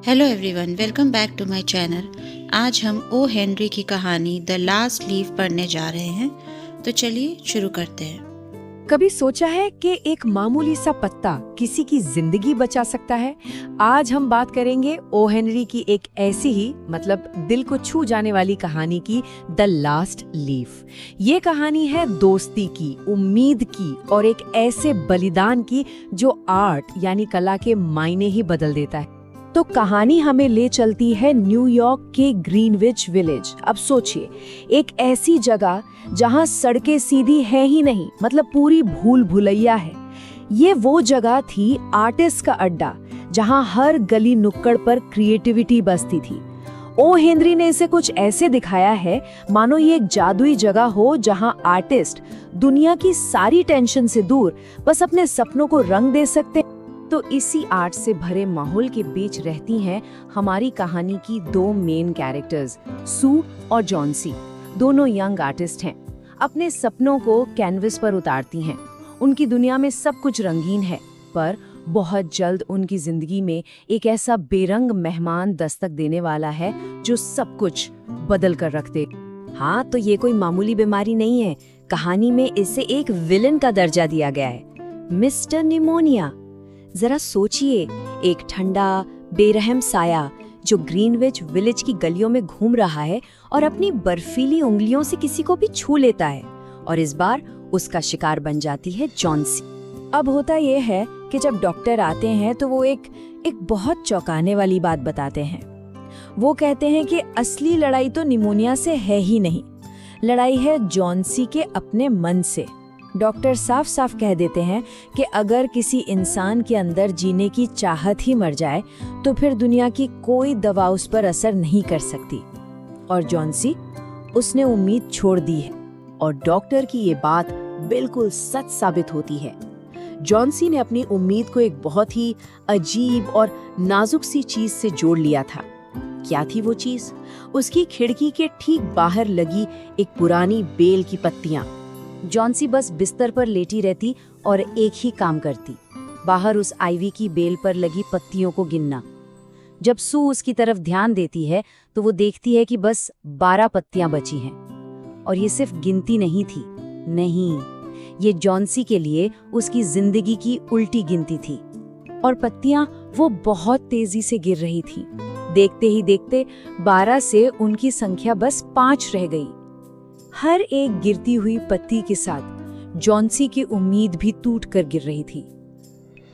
Hello everyone, welcome back to my channel. आज हम O Henry की कहानी द लास्ट लीफ पढ़ने जा रहे हैं, तो चलिए शुरू करते हैं। कभी सोचा है कि एक मामूली सा पत्ता किसी की जिंदगी बचा सकता है? आज हम बात करेंगे ओ हेनरी की एक ऐसी ही दिल को छू जाने वाली कहानी की, द लास्ट लीफ। ये कहानी है दोस्ती की, उम्मीद की और एक ऐसे बलिदान की जो आर्ट यानी कला के मायने ही बदल देता है। तो कहानी हमें ले चलती है न्यूयॉर्क के ग्रीनविच विलेज। अब सोचिए, एक ऐसी जगह जहां सड़कें सीधी है ही नहीं, पूरी भूल भुलैया है। ये वो जगह थी आर्टिस्ट का अड्डा, जहां हर गली नुक्कड़ पर क्रिएटिविटी बसती थी। ओ हेनरी ने इसे कुछ ऐसे दिखाया है मानो ये एक जादुई जगह हो जहां आर्टिस्ट दुनिया की सारी टेंशन से दूर बस अपने सपनों को रंग दे सकते। तो इसी आर्ट से भरे माहौल के बीच रहती हैं हमारी कहानी की दो मेन कैरेक्टर्स, सू और जॉन्सी। दोनों यंग आर्टिस्ट हैं, अपने सपनों को कैनवस पर उतारती हैं। उनकी दुनिया में सब कुछ रंगीन है, पर बहुत जल्द उनकी जिंदगी में एक ऐसा बेरंग मेहमान दस्तक देने वाला है जो सब कुछ बदल कर रख दे। हाँ, तो ये कोई मामूली बीमारी नहीं है। कहानी में इसे एक विलन का दर्जा दिया गया है, मिस्टर निमोनिया। जरा सोचिए, एक ठंडा बेरहम साया जो ग्रीनविच विलेज की गलियों में घूम रहा है और अपनी बर्फीली उंगलियों से किसी को भी छू लेता है, और इस बार उसका शिकार बन जाती है जॉन्सी। अब होता यह है कि जब डॉक्टर आते हैं तो वो एक बहुत चौंकाने वाली बात बताते हैं। वो कहते हैं कि असली लड़ाई तो निमोनिया से है ही नहीं, लड़ाई है जॉन्सी के अपने मन से। डॉक्टर साफ साफ कह देते हैं कि अगर किसी इंसान के अंदर जीने की चाहत ही मर जाए तो फिर दुनिया की कोई दवा उस पर असर नहीं कर सकती। और जॉन्सी, उसने उम्मीद छोड़ दी है, और डॉक्टर की ये बात बिल्कुल सच साबित होती है। जॉन्सी ने अपनी उम्मीद को एक बहुत ही अजीब और नाजुक सी चीज से जोड़ लिया था। क्या थी वो चीज? उसकी खिड़की के ठीक बाहर लगी एक पुरानी बेल की पत्तियां। जॉन्सी बस बिस्तर पर लेटी रहती और एक ही काम करती, बाहर उस आइवी की बेल पर लगी पत्तियों को गिनना। जब सू उसकी तरफ ध्यान देती है तो वो देखती है कि बस 12 पत्तियां बची हैं। और ये सिर्फ गिनती नहीं थी, नहीं, ये जॉन्सी के लिए उसकी जिंदगी की उल्टी गिनती थी। और पत्तियां वो बहुत तेजी से गिर रही थी। देखते ही देखते 12 से उनकी संख्या बस 5 रह गई। हर एक गिरती हुई पत्ती के साथ जॉन्सी की उम्मीद भी टूट कर गिर रही थी।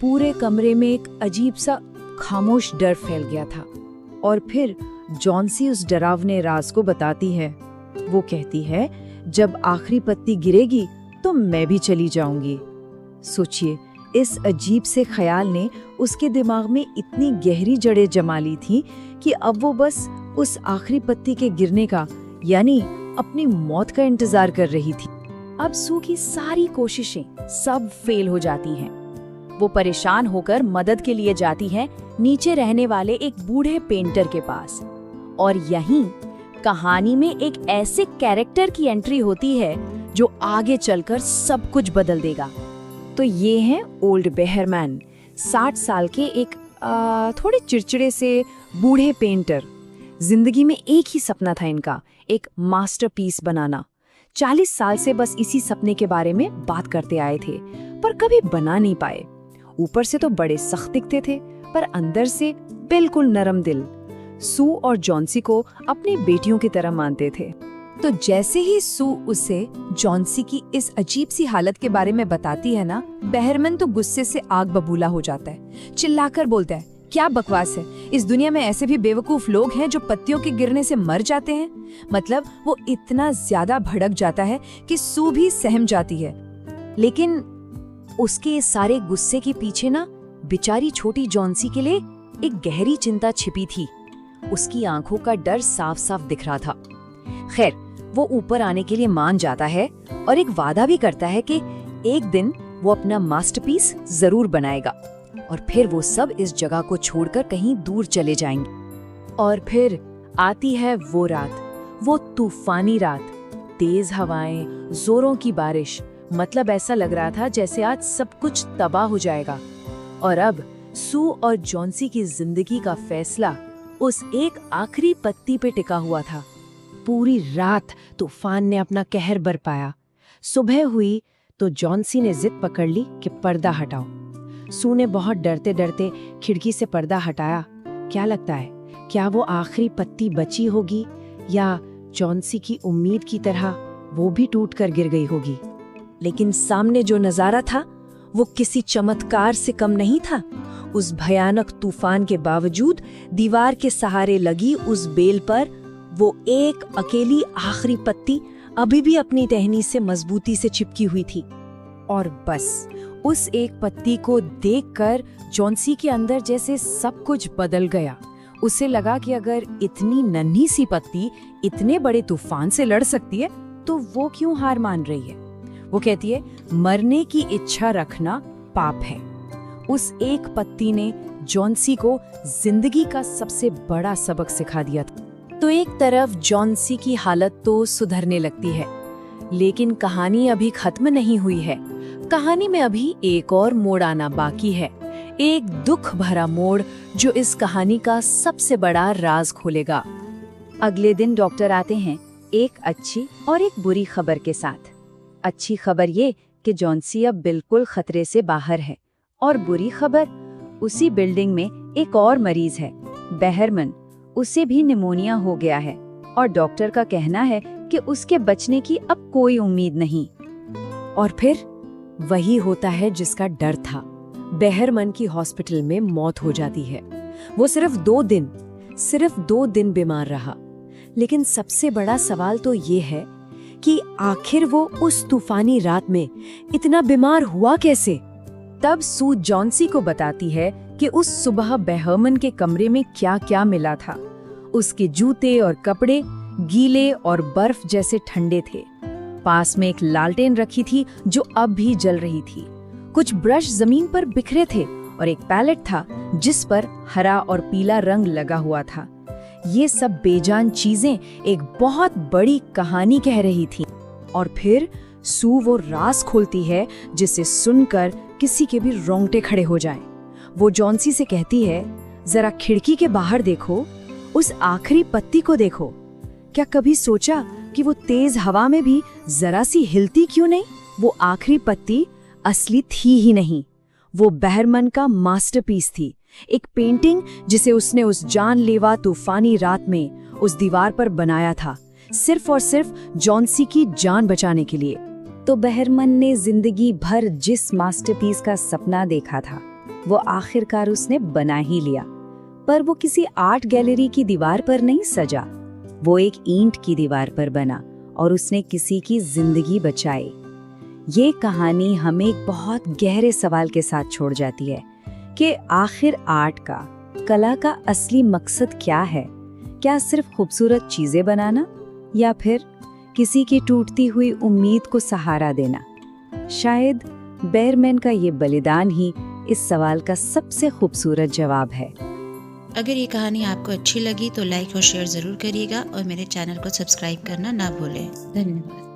पूरे कमरे में एक अजीब सा खामोश डर फैल गया था। और फिर जॉन्सी उस डरावने राज को बताती है। वो कहती है, जब आखिरी पत्ती गिरेगी तो मैं भी चली जाऊंगी। सोचिए, इस अजीब से ख्याल ने उसके दिमाग में इतनी गहरी जड़ें जमा ली थी कि अब वो बस उस आखिरी पत्ती के गिरने का, यानी अपनी मौत का इंतजार कर रही थी। अब सू की सारी कोशिशें सब फेल हो जाती हैं। वो परेशान होकर मदद के लिए जाती है नीचे रहने वाले एक बूढ़े पेंटर के पास। और यहीं कहानी में एक ऐसे कैरेक्टर की एंट्री होती है जो आगे चलकर सब कुछ बदल देगा। तो ये हैं ओल्ड बेहरमैन, 60 साल के एक थोड़े चिड़चिड़े से बूढ़े पेंटर। जिंदगी में एक ही सपना था इनका, एक मास्टरपीस बनाना। 40 साल से बस इसी सपने के बारे में बात करते आए थे, पर कभी बना नहीं पाए। ऊपर से तो बड़े सख्त दिखते थे, पर अंदर से बिल्कुल नरम दिल। सू और जॉन्सी को अपनी बेटियों की तरह मानते थे। तो जैसे ही सू उसे जॉन्सी की इस अजीब सी हालत के बारे में बताती है ना, बेहरमैन तो गुस्से से आग बबूला हो जाता है। चिल्लाकर बोलता है, क्या बकवास है, इस दुनिया में ऐसे भी बेवकूफ लोग हैं जो पत्तियों के गिरने से मर जाते हैं। वो इतना ज्यादा भड़क जाता है कि सू भी सहम जाती है। लेकिन उसके इस सारे गुस्से के पीछे ना बेचारी छोटी जॉन्सी के लिए एक गहरी चिंता छिपी थी। उसकी आंखों का डर साफ साफ दिख रहा था। खैर, वो ऊपर आने के लिए मान जाता है और एक वादा भी करता है कि एक दिन वो अपना मास्टरपीस जरूर बनाएगा, और फिर वो सब इस जगह को छोड़कर कहीं दूर चले जाएंगे। और फिर आती है वो रात, वो तूफानी रात, तेज हवाएं, जोरों की बारिश। ऐसा लग रहा था जैसे आज सब कुछ तबाह हो जाएगा। और अब सू और जॉन्सी की जिंदगी का फैसला उस एक आखिरी पत्ती पे टिका हुआ था। पूरी रात तूफान ने अपना कहर बरपाया। सुबह हुई तो जॉन्सी ने जिद पकड़ ली कि पर्दा हटाओ। सू ने बहुत डरते डरते खिड़की से पर्दा हटाया। क्या लगता है, क्या वो आखिरी पत्ती बची होगी या जॉन्सी की उम्मीद की तरह वो भी टूट कर गिर गई होगी? लेकिन सामने जो नजारा था वो किसी चमत्कार से कम नहीं था। उस भयानक तूफान के बावजूद दीवार के सहारे लगी उस बेल पर वो एक अकेली आखिरी पत्ती अभी भी अपनी टहनी से मजबूती से चिपकी हुई थी। और बस उस एक पत्ती को देखकर जॉन्सी के अंदर जैसे सब कुछ बदल गया। उसे लगा कि अगर इतनी नन्ही सी पत्ती इतने बड़े तूफान से लड़ सकती है तो वो क्यों हार मान रही है। वो कहती है, मरने की इच्छा रखना पाप है। उस एक पत्ती ने जॉन्सी को जिंदगी का सबसे बड़ा सबक सिखा दिया था। तो एक तरफ जॉन्सी की हालत तो सुधरने लगती है, लेकिन कहानी अभी खत्म नहीं हुई है। कहानी में अभी एक और मोड़ आना बाकी है, एक दुख भरा मोड़ जो इस कहानी का सबसे बड़ा राज खोलेगा। अगले दिन डॉक्टर आते हैं एक अच्छी और एक बुरी खबर के साथ। अच्छी खबर ये कि जॉन्सी अब बिल्कुल खतरे से बाहर है, और बुरी खबर उसी बिल्डिंग में एक और मरीज है, बहरमन। उसे भी निमोनिया हो गया है और डॉक्टर का कहना है कि उसके बचने की अब कोई उम्मीद नहीं। और फिर वही होता है जिसका डर था। बहरमन की हॉस्पिटल में मौत हो जाती है। वो सिर्फ 2 दिन बीमार रहा। लेकिन सबसे बड़ा सवाल तो ये है कि आखिर वो उस तूफानी रात में इतना बीमार हुआ कैसे? तब सू जॉन्सी को बताती है कि उस सुबह बहरमन के कमरे में क्या-क्या मिला था। उसके जूते और कपड़े गीले और बर्फ जैसे ठंडे थे। पास में एक लालटेन रखी थी जो अब भी जल रही थी। कुछ ब्रश जमीन पर बिखरे थे और एक पैलेट था जिस पर हरा और पीला रंग लगा हुआ था। ये सब बेजान चीजें एक बहुत बड़ी कहानी कह रही थी। और फिर सू वो राज खोलती है जिसे सुनकर किसी के भी रोंगटे खड़े हो जाएं। वो जॉन्सी से कहती है, जरा खिड़की के बाहर देखो, उस आखिरी पत्ती को देखो। क्या कभी सोचा कि वो तेज हवा में भी जरा सी हिलती क्यों नहीं? वो आखिरी पत्ती असली थी ही नहीं, वो बहरमन का मास्टरपीस थी। एक पेंटिंग जिसे उसने उस जानलेवा तूफानी रात में उस दीवार पर बनाया था, सिर्फ और सिर्फ जॉन्सी की जान बचाने के लिए। तो बहरमन ने जिंदगी भर जिस मास्टरपीस का सपना देखा था वो आखिरकार उसने बना ही लिया। पर वो किसी आर्ट गैलरी की दीवार पर नहीं सजा, वो एक ईंट की दीवार पर बना और उसने किसी की जिंदगी बचाई। ये कहानी हमें एक बहुत गहरे सवाल के साथ छोड़ जाती है कि आखिर आर्ट का, कला का असली मकसद क्या है? क्या सिर्फ खूबसूरत चीजें बनाना या फिर किसी की टूटती हुई उम्मीद को सहारा देना? शायद बहरमन का ये बलिदान ही इस सवाल का सबसे खूबसूरत जवाब है। अगर ये कहानी आपको अच्छी लगी तो लाइक और शेयर ज़रूर करिएगा और मेरे चैनल को सब्सक्राइब करना ना भूलें। धन्यवाद।